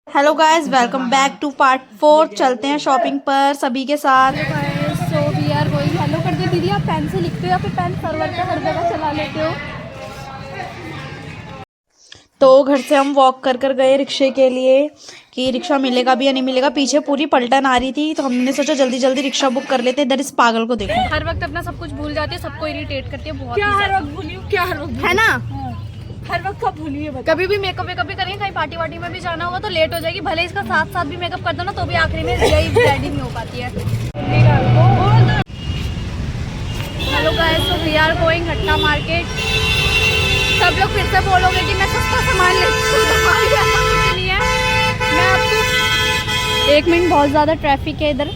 Hello guys, welcome back to part 4। चलते हैं shopping पर सभी के साथ। So we are going. Hello कर दो दीदी। आप पेन से लिखते हो या फिर पेन सर्वर पे हर जगह चला लेते हो? तो घर से हम वॉक कर कर गए रिक्शे के लिए कि रिक्शा मिलेगा भी या नहीं मिलेगा। पीछे पूरी पलटन आ रही थी तो हमने सोचा जल्दी जल्दी रिक्शा बुक कर लेते। इधर इस पागल को देखो, हर वक्त अपना सब कुछ भूल जाती है, सबको इरिटेट करती है बहुत। क्या हर वक्त भूली हूँ? क्या हर वक्त है ना? हर वक्त कब भूली है? कभी भी मेकअप करेंगे, कहीं पार्टी वार्टी में भी जाना होगा तो लेट हो जाएगी। भले इसका साथ साथ भी मेकअप कर दो ना तो भी आखिरी में यही रेडी नहीं हो पाती है। Hello guys, so we are going हट्टा मार्केट। सब लोग फिर से बोलोगे कि मैं सस्ता सामान लेती हूँ, ऐसा कुछ नहीं है। मैं आपको एक मिनट, बहुत ज़्यादा ट्रैफिक है इधर।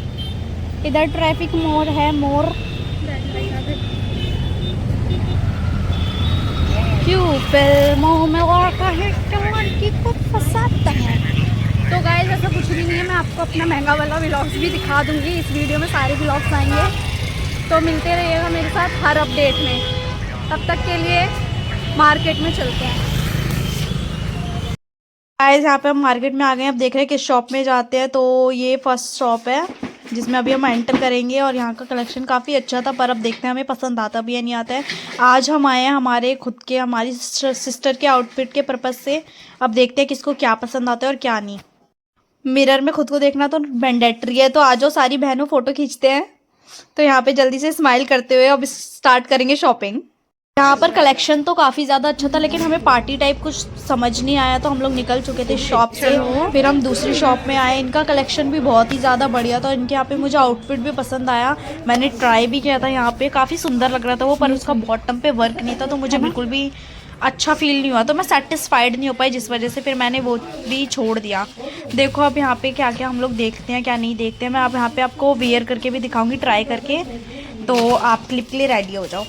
इधर ट्रैफिक मोर है, मोर। क्यों फिल्मों में लड़का है तो लड़की को फंसाता है। तो गाइस ऐसा कुछ भी नहीं है। मैं आपको अपना महंगा वाला व्लॉग्स भी दिखा दूंगी। इस वीडियो में सारे व्लॉग्स आएंगे, तो मिलते रहिएगा मेरे साथ हर अपडेट में। तब तक के लिए मार्केट में चलते हैं। गाइस यहाँ पे हम मार्केट में आ गए हैं। अब देख रहे हैं किस शॉप में जाते हैं। तो ये फर्स्ट शॉप है जिसमें अभी हम एंटर करेंगे और यहाँ का कलेक्शन काफ़ी अच्छा था, पर अब देखते हैं हमें पसंद आता भी या नहीं आता है। आज हम आए हैं हमारे खुद के, हमारी सिस्टर के आउटफिट के पर्पज़ से। अब देखते हैं किसको क्या पसंद आता है और क्या नहीं। मिरर में खुद को देखना तो मैंडेटरी है, तो आ जाओ सारी बहनों फोटो खींचते हैं। तो यहाँ पे जल्दी से स्माइल करते हुए अब स्टार्ट करेंगे शॉपिंग। यहाँ पर कलेक्शन तो काफ़ी ज़्यादा अच्छा था, लेकिन हमें पार्टी टाइप कुछ समझ नहीं आया तो हम लोग निकल चुके थे शॉप से। फिर हम दूसरी शॉप में आए। इनका कलेक्शन भी बहुत ही ज़्यादा बढ़िया था। इनके यहाँ पे मुझे आउटफिट भी पसंद आया। मैंने ट्राई भी किया था यहाँ पे, काफ़ी सुंदर लग रहा था वो, पर उसका बॉटम पे वर्क नहीं था तो मुझे बिल्कुल भी अच्छा फील नहीं हुआ। तो मैं सेटिस्फाइड नहीं हो पाई, जिस वजह से फिर मैंने वो भी छोड़ दिया। देखो अब यहाँ पे क्या क्या हम लोग देखते हैं क्या नहीं देखते हैं। मैं अब यहाँ पे आपको वेयर करके भी दिखाऊंगी, ट्राई करके। तो आप क्लिप के लिए रेडी हो जाओ।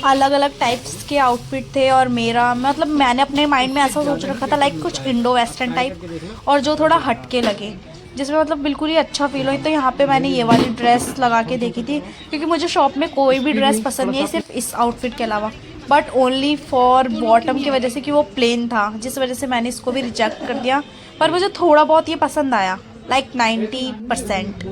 अलग अलग टाइप्स के आउटफिट थे और मेरा मतलब मैंने अपने माइंड में ऐसा सोच रखा था लाइक कुछ इंडो वेस्टर्न टाइप, और जो थोड़ा हटके लगे, जिसमें मतलब बिल्कुल ही अच्छा फील हो। तो यहाँ पे मैंने ये वाली ड्रेस लगा के देखी थी, क्योंकि मुझे शॉप में कोई भी ड्रेस पसंद नहीं है सिर्फ इस आउटफिट के अलावा, बट ओनली फॉर बॉटम की वजह से कि वो प्लेन था, जिस वजह से मैंने इसको भी रिजेक्ट कर दिया। पर मुझे थोड़ा बहुत ये पसंद आया, लाइक 90%,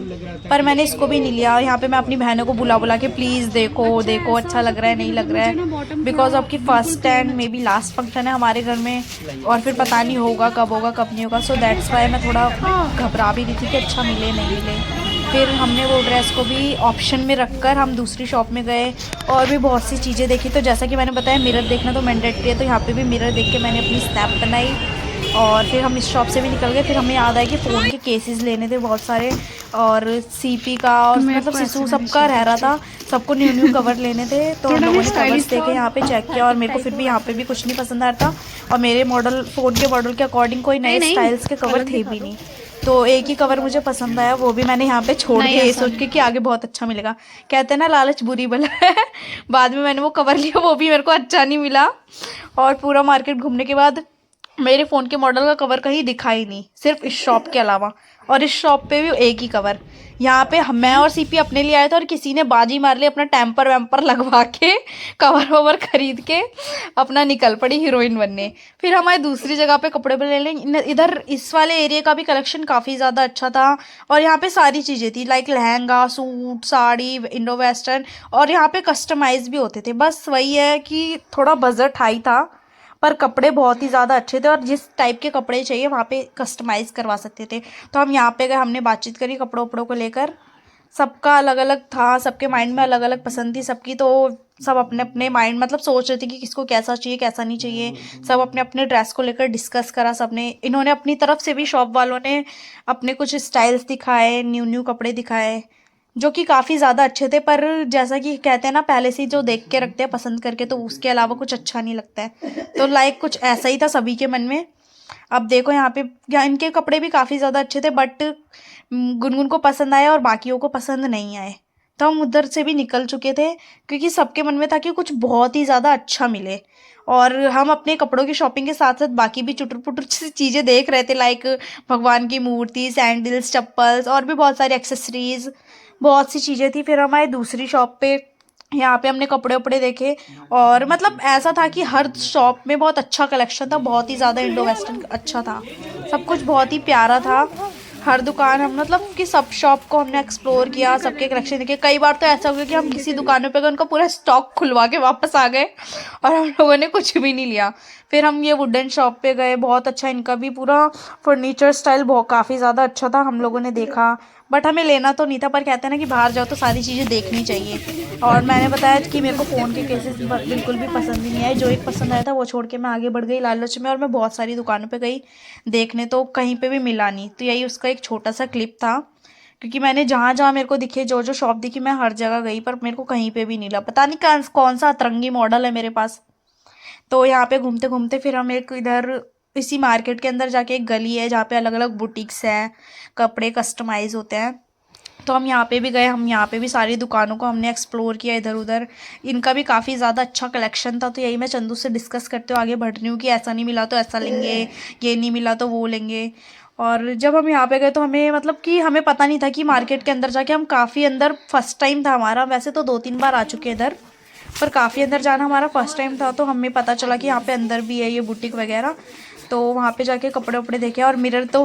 पर मैंने इसको भी नहीं लिया। यहाँ पे मैं अपनी बहनों को बुला बुला के प्लीज़ देखो देखो अच्छा लग रहा है नहीं लग रहा है, बिकॉज आपकी first and may be last function है हमारे घर में, और फिर पता नहीं होगा कब नहीं होगा। सो दैट्स वाई मैं थोड़ा घबरा भी रही थी कि अच्छा मिले नहीं मिले। फिर हमने वो ड्रेस को भी ऑप्शन में रखकर हम दूसरी शॉप में गए और भी बहुत सी चीज़ें देखी। तो जैसा कि मैंने बताया मिरर देखना तो मैंडेटरी है, तो यहाँ पे भी मिरर देख के मैंने अपनी स्नैप बनाई और फिर हम इस शॉप से भी निकल गए। फिर हमें याद आया कि फ़ोन के केसेस लेने थे बहुत सारे, और सीपी का और मतलब सिसु सबका रह रहा था, सबको न्यू न्यू कवर लेने थे। तो हम लोगों ने कवर्स देखे, यहाँ पे चेक किया, और मेरे को फिर भी यहाँ पे भी कुछ नहीं पसंद आ रहा था। और मेरे मॉडल, फ़ोन के मॉडल के अकॉर्डिंग कोई नए स्टाइल्स के कवर थे भी नहीं, तो एक ही कवर मुझे पसंद आया, वो भी मैंने यहाँ पे छोड़ दिया ये सोच के कि आगे बहुत अच्छा मिलेगा। कहते हैं ना लालच बुरी बला है। बाद में मैंने वो कवर लिया, वो भी मेरे को अच्छा नहीं मिला। और पूरा मार्केट घूमने के बाद मेरे फ़ोन के मॉडल का कवर कहीं दिखा ही नहीं, सिर्फ इस शॉप के अलावा। और इस शॉप पे भी एक ही कवर। यहाँ पे मैं और सीपी अपने लिए आए थे और किसी ने बाजी मार ली, अपना टेम्पर वैम्पर लगवा के कवर ववर खरीद के अपना निकल पड़ी हीरोइन बनने। फिर हमारे दूसरी जगह पे कपड़े पे ले लें। इधर इस वाले एरिया का भी कलेक्शन काफ़ी ज़्यादा अच्छा था, और यहाँ पे सारी चीज़ें थी like lehenga, suit, sari, Indo western, और यहाँ पे कस्टमाइज भी होते थे। बस वही है कि थोड़ा बजट हाई था, पर कपड़े बहुत ही ज़्यादा अच्छे थे, और जिस टाइप के कपड़े चाहिए वहाँ पे कस्टमाइज़ करवा सकते थे। तो हम यहाँ पे गए, हमने बातचीत करी कपड़ों वपड़ों को लेकर। सबका अलग अलग था, सबके माइंड में अलग अलग पसंद थी सबकी, तो सब अपने अपने माइंड मतलब सोच रहे थे कि किसको कैसा चाहिए कैसा नहीं चाहिए। सब अपने अपने ड्रेस को लेकर डिस्कस करा सबने। इन्होंने अपनी तरफ से भी, शॉप वालों ने अपने कुछ स्टाइल्स दिखाए, न्यू न्यू कपड़े दिखाए जो कि काफ़ी ज़्यादा अच्छे थे। पर जैसा कि कहते हैं ना पहले से ही जो देख के रखते हैं पसंद करके, तो उसके अलावा कुछ अच्छा नहीं लगता है। तो लाइक कुछ ऐसा ही था सभी के मन में। अब देखो यहाँ पे इनके कपड़े भी काफ़ी ज़्यादा अच्छे थे, बट गुनगुन को पसंद आए और बाकियों को पसंद नहीं आए। तो हम उधर से भी निकल चुके थे, क्योंकि सबके मन में था कि कुछ बहुत ही ज़्यादा अच्छा मिले। और हम अपने कपड़ों की शॉपिंग के साथ साथ बाकी भी चुटर पुटर सी चीज़ें देख रहे थे, लाइक भगवान की मूर्ति, सैंडल्स, चप्पल्स, और भी बहुत सारी एक्सेसरीज, बहुत सी चीज़ें थी। फिर हमारे दूसरी शॉप पे यहाँ पे हमने कपड़े वपड़े देखे और मतलब ऐसा था कि हर शॉप में बहुत अच्छा कलेक्शन था, बहुत ही ज़्यादा इंडो वेस्टर्न अच्छा था, सब कुछ बहुत ही प्यारा था। हर दुकान हम मतलब कि सब शॉप को हमने एक्सप्लोर किया, सबके कलेक्शन देखे। कई बार तो ऐसा हो गया कि हम किसी दुकानों पे गए, उनका पूरा स्टॉक खुलवा के वापस आ गए और हम लोगों ने कुछ भी नहीं लिया। फिर हम ये वुडन शॉप पे गए, बहुत अच्छा, इनका भी पूरा फर्नीचर स्टाइल बहुत काफ़ी ज़्यादा अच्छा था, हम लोगों ने देखा। बट हमें लेना तो नहीं था, पर कहते हैं ना कि बाहर जाओ तो सारी चीज़ें देखनी चाहिए। और मैंने बताया कि मेरे को फ़ोन के केसेस बिल्कुल भी पसंद ही नहीं आए, जो एक पसंद आया था वो छोड़ के मैं आगे बढ़ गई लालच में, और मैं बहुत सारी दुकानों पे गई देखने, तो कहीं पे भी मिला नहीं। तो यही उसका एक छोटा सा क्लिप था, क्योंकि मैंने जहाँ जहाँ मेरे को दिखे, जो जो शॉप दिखी, मैं हर जगह गई, पर मेरे को कहीं पे भी नहीं मिला। पता नहीं कौन सा अतरंगी मॉडल है मेरे पास। तो यहाँ पे घूमते घूमते फिर हम एक इधर इसी मार्केट के अंदर जाके एक गली है जहाँ पे अलग अलग बुटीक्स हैं, कपड़े कस्टमाइज़ होते हैं, तो हम यहाँ पे भी गए। हम यहाँ पे भी सारी दुकानों को हमने एक्सप्लोर किया इधर उधर। इनका भी काफ़ी ज़्यादा अच्छा कलेक्शन था, तो यही मैं चंदू से डिस्कस करते हुए आगे बढ़ रही हूँ कि ऐसा नहीं मिला तो ऐसा लेंगे, ये नहीं मिला तो वो लेंगे। और जब हम यहाँ पे गए तो हमें मतलब कि हमें पता नहीं था कि मार्केट के अंदर जाके हम काफ़ी अंदर, फर्स्ट टाइम था हमारा, वैसे तो 2-3 बार आ चुके हैं इधर, पर काफ़ी अंदर जाना हमारा फर्स्ट टाइम था। तो हमें पता चला कि यहाँ पे अंदर भी है ये बुटीक वगैरह, तो वहाँ पे जाके कपड़े वपड़े देखे। और मिरर तो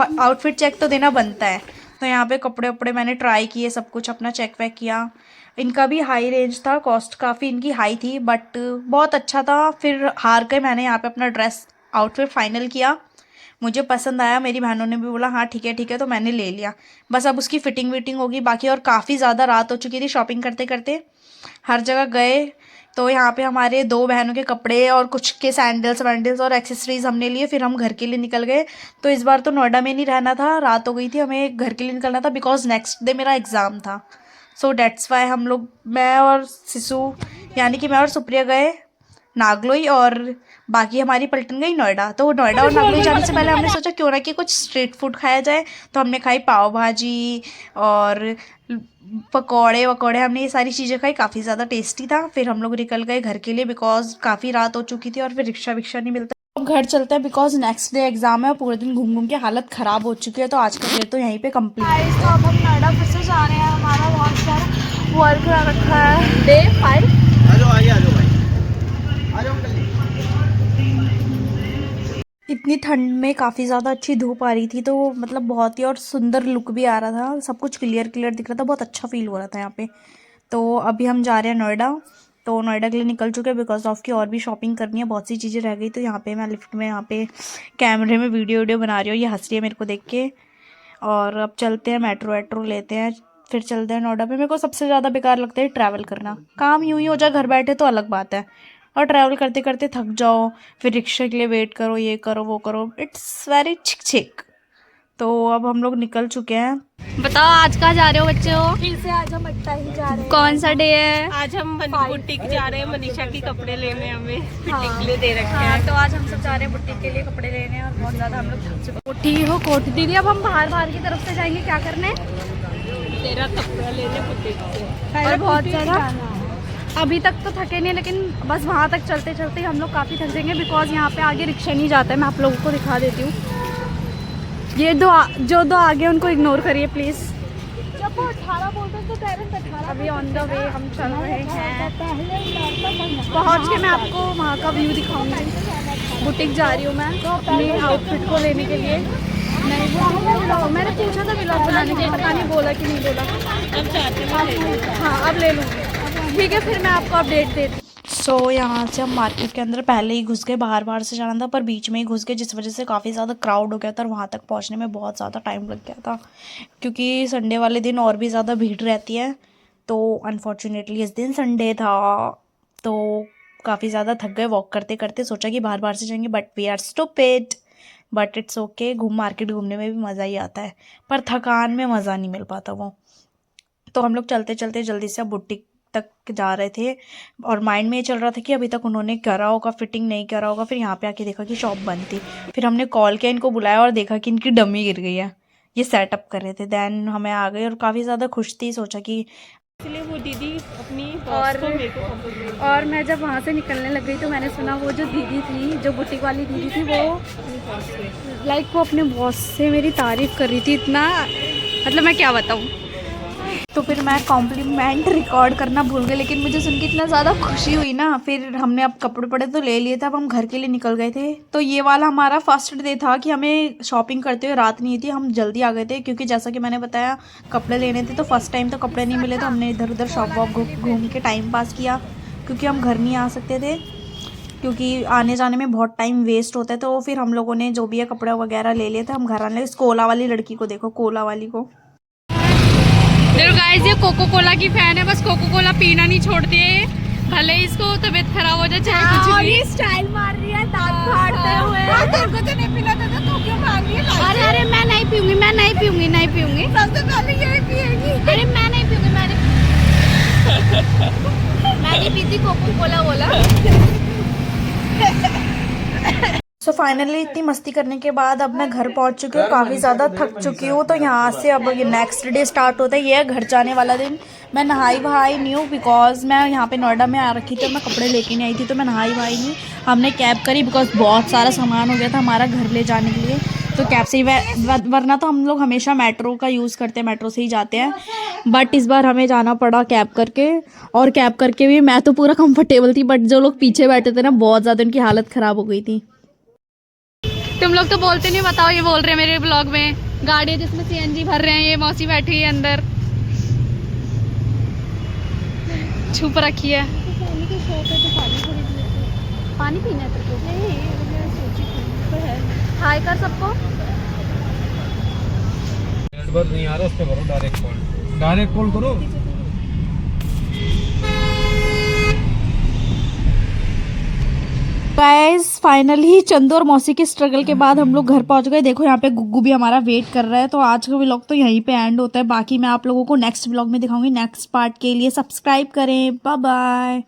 आउटफिट चेक तो देना बनता है, तो यहाँ पे कपड़े वपड़े मैंने ट्राई किए, सब कुछ अपना चेक वेक किया। इनका भी हाई रेंज था, कॉस्ट काफ़ी इनकी हाई थी, बट बहुत अच्छा था। फिर हार के मैंने यहाँ पे अपना ड्रेस आउटफिट फाइनल किया, मुझे पसंद आया, मेरी बहनों ने भी बोला हाँ ठीक है, तो मैंने ले लिया। बस अब उसकी फ़िटिंग विटिंग होगी बाकी। और काफ़ी ज़्यादा रात हो चुकी थी शॉपिंग करते करते, हर जगह गए। तो यहाँ पे हमारे 2 बहनों के कपड़े और कुछ के सैंडल्स वैंडल्स और एक्सेसरीज़ हमने लिए, फिर हम घर के लिए निकल गए। तो इस बार तो नोएडा में नहीं रहना था, रात हो गई थी, हमें घर के लिए निकलना था, बिकॉज नेक्स्ट डे मेरा एग्ज़ाम था। सो डेट्स वाई हम लोग, मैं और सिसु यानी कि मैं और सुप्रिया गए नागलोई, और बाकी हमारी पलटन गई नोएडा। तो नोएडा और नागलोई जाने से पहले हमने सोचा क्यों ना कि कुछ स्ट्रीट फूड खाया जाए, तो हमने खाई पाव भाजी और पकौड़े वकौड़े, हमने ये सारी चीज़ें खाई, काफ़ी ज़्यादा टेस्टी था। फिर हम लोग निकल गए घर के लिए, बिकॉज काफ़ी रात हो चुकी थी और फिर रिक्शा विक्शा नहीं मिलता। अब घर चलते हैं, बिकॉज नेक्स्ट डे एग्जाम है और पूरे दिन घूम घूम के हालत ख़राब हो चुकी है, तो आज का डे तो यहीं पे कंप्लीट है। तो अब हम नोएडा फिर से जा रहे हैं, हमारा बहुत सारा वर्क रखा है, डे 5। इतनी ठंड में काफ़ी ज़्यादा अच्छी धूप आ रही थी, तो मतलब बहुत ही और सुंदर लुक भी आ रहा था, सब कुछ क्लियर क्लियर दिख रहा था, बहुत अच्छा फील हो रहा था यहाँ पे। तो अभी हम जा रहे हैं नोएडा, तो नोएडा के लिए निकल चुके हैं, बिकॉज ऑफ की और भी शॉपिंग करनी है, बहुत सी चीज़ें रह गई। तो यहाँ पे मैं लिफ्ट में यहाँ पे कैमरे में वीडियो बना रही हूँ, ये हंस रही है मेरे को देख के। और अब चलते हैं, मेट्रो वेट्रो लेते हैं, फिर चलते हैं नोएडा पे। मेरे को सबसे ज़्यादा बेकार लगता है ट्रैवल करना, काम यूँ ही हो जाए घर बैठे तो अलग बात है, और ट्रैवल करते करते थक जाओ, फिर रिक्शा के लिए वेट करो, ये करो वो करो, इट्स वेरी छिक छिक। तो अब हम लोग निकल चुके हैं। बताओ आज कहाँ जा रहे हो बच्चे हो? फिर से आज हम अट्टा ही जा रहे हैं। कौन सा डे है? आज हम बुटीक जा रहे हैं, मनीषा की कपड़े लेने, हमें बुटीक के लिए दे रखे हाँ, हैं। तो आज हम सब जा रहे हैं बुटीक के लिए कपड़े लेने, और बहुत ज़्यादा हम लोग थक चुके हैं। कोठी हो कोठी दीदी, अब हम बाहर की तरफ से जाएंगे, क्या करने? तेरा कपड़ा लेने बुटीक से। और बहुत ज़्यादा अभी तक तो थके नहीं, लेकिन बस वहाँ तक चलते चलते हम लोग काफ़ी थक जाएंगे, बिकॉज यहाँ पे आगे रिक्शा नहीं जाता है। मैं आप लोगों को दिखा देती हूँ, ये जो दो आगे उनको इग्नोर करिए प्लीज़। जब वो 18 बोलते हैं तो पेरेंट्स 18। अभी ऑन द वे हम चल रहे हैं, पहुँच के मैं आपको वहाँ का व्यू दिखाऊंगी। बुटीक जा रही हूँ मैं अपने आउटफिट को लेने के लिए। मैंने पूछा था व्लॉग बनाने के लिए, पता नहीं बोला कि नहीं बोला। हाँ अब ले लूँगी, ठीक है, फिर मैं आपको अपडेट देती हूँ। सो यहाँ से हम मार्केट के अंदर पहले ही घुस गए, बाहर से जाना था पर बीच में ही घुस गए, जिस वजह से काफ़ी ज़्यादा क्राउड हो गया था और वहाँ तक पहुँचने में बहुत ज़्यादा टाइम लग गया था, क्योंकि संडे वाले दिन और भी ज़्यादा भीड़ रहती है। तो अनफॉर्चुनेटली इस दिन संडे था, तो काफ़ी ज़्यादा थक गए वॉक करते करते। सोचा कि बाहर से जाएंगे, but we are stupid, but it's okay. Market घूमने में भी मज़ा ही आता है, पर थकान में मज़ा नहीं मिल पाता वो। तो हम लोग चलते चलते जल्दी से बुटीक तक जा रहे थे, और माइंड में ये चल रहा था कि अभी तक उन्होंने करा होगा, फिटिंग नहीं करा होगा। फिर यहाँ पे आके देखा कि शॉप बंद थी, फिर हमने कॉल किया, इनको बुलाया और देखा कि इनकी डमी गिर गई है, ये सेटअप कर रहे थे। देन हमें आ गए और काफ़ी ज़्यादा खुश थी, सोचा कि इसलिए वो दीदी अपनी बॉस को मेरे को compliment की। और मैं जब वहाँ से निकलने लग गई तो मैंने सुना वो जो दीदी थी, जो बुटीक वाली दीदी थी, वो लाइक वो अपने बॉस से मेरी तारीफ़ कर रही थी, इतना मतलब मैं क्या बताऊँ। तो फिर मैं कॉम्प्लीमेंट रिकॉर्ड करना भूल गई, लेकिन मुझे सुन के इतना ज़्यादा खुशी हुई ना, फिर हमने अब कपड़े पड़े तो ले लिए थे, अब हम घर के लिए निकल गए थे। तो ये वाला हमारा फर्स्ट डे था कि हमें शॉपिंग करते हुए रात नहीं थी, हम जल्दी आ गए थे क्योंकि जैसा कि मैंने बताया कपड़े लेने थे, तो फर्स्ट टाइम तो कपड़े नहीं मिले, तो हमने इधर उधर शॉप वॉप घूम के टाइम पास किया क्योंकि हम घर नहीं आ सकते थे, क्योंकि आने जाने में बहुत टाइम वेस्ट होता है। तो फिर हम लोगों ने जो भी है कपड़े वगैरह ले लिए थे, हम घर आने। इस कोला वाली लड़की को देखो, कोला वाली को। देखो गाइस, ये कोको कोला की फैन है, बस कोको कोला पीना नहीं छोड़ती है, भले इसको तबीयत खराब हो जाए चाहे कुछ भी। ये स्टाइल मार रही है दांत फाड़ते हुए। तुमको तो नहीं पिलाता था, तू क्यों मांग रही है? अरे अरे मैं नहीं पीऊंगी, मैं नहीं पीऊंगी, नहीं पीऊंगी। सबसे पहले ये पिएगी। अरे मैं नहीं पीऊंगी, मैं नहीं पीती कोको कोला बोला। सो फाइनली इतनी मस्ती करने के बाद अब मैं घर पहुंच चुकी हूँ, काफ़ी ज़्यादा थक चुकी हूँ। तो यहाँ से अब ये नेक्स्ट डे स्टार्ट होता है, ये है घर जाने वाला दिन। मैं नहाई वहाई नहीं हूँ बिकॉज मैं यहाँ पे नोएडा में आ रखी थी, तो मैं कपड़े लेके नहीं आई थी, तो मैं नहाई वहाई नहीं। हमने कैब करी बिकॉज बहुत सारा सामान हो गया था हमारा घर ले जाने के लिए, तो कैब से ही वरना तो हम लोग हमेशा मेट्रो का यूज़ करते हैं, मेट्रो से ही जाते हैं, बट इस बार हमें जाना पड़ा कैब करके। और कैब करके भी मैं तो पूरा कंफर्टेबल थी, बट जो लोग पीछे बैठे थे ना, बहुत ज़्यादा उनकी हालत ख़राब हो गई थी। तुम लोग तो बोलते नहीं, बताओ ये बोल रहे हैं मेरे ब्लॉग में, गाड़ी है जिसमें सीएनजी भर रहे हैं, ये मौसी बैठी है अंदर छुप रखी है। पानी पीना है तेरे को? हाय कर सबको। नहीं आ रहा, उस पे करो डायरेक्ट कॉल करो। गाइस फाइनली चंदू और मौसी के स्ट्रगल के बाद हम लोग घर पहुंच गए। देखो यहाँ पे गुग्गू भी हमारा वेट कर रहा है। तो आज का व्लॉग तो यहीं पे एंड होता है, बाकी मैं आप लोगों को नेक्स्ट व्लॉग में दिखाऊंगी। नेक्स्ट पार्ट के लिए सब्सक्राइब करें। Bye bye.